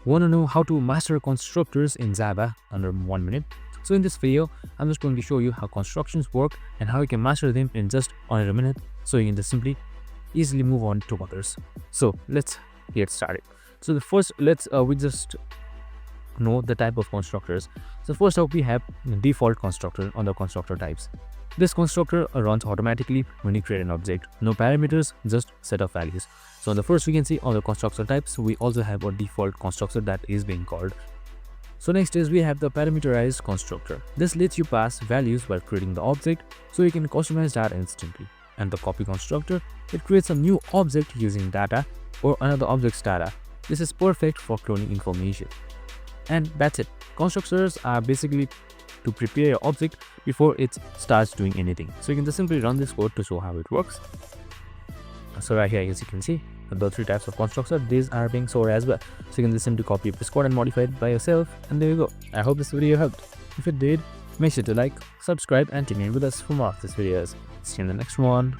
Want to know how to master constructors in Java under 1 minute? So in this video, I'm just going to show you how constructions work and how you can master them in just under a minute, so you can just simply easily move on to others. So let's get started. So the first, we just know the type of constructors. So first up, we have the default constructor on the constructor types. This constructor runs automatically when you create an object. No parameters, just set of values. So on the first, we can see on the constructor types, we also have a default constructor that is being called. So next is we have the parameterized constructor. This lets you pass values while creating the object, so you can customize that instantly. And the copy constructor, it creates a new object using data or another object's data. This is perfect for cloning information. And that's it. Constructors are basically to prepare your object before it starts doing anything. So you can just simply run this code to show how it works. So right here, as you can see, the three types of constructor, these are being stored as well. So you can just simply copy this code and modify it by yourself, and there you go. I hope this video helped. If it did, make sure to like, subscribe, and tune in with us for more of these videos. See you in the next one.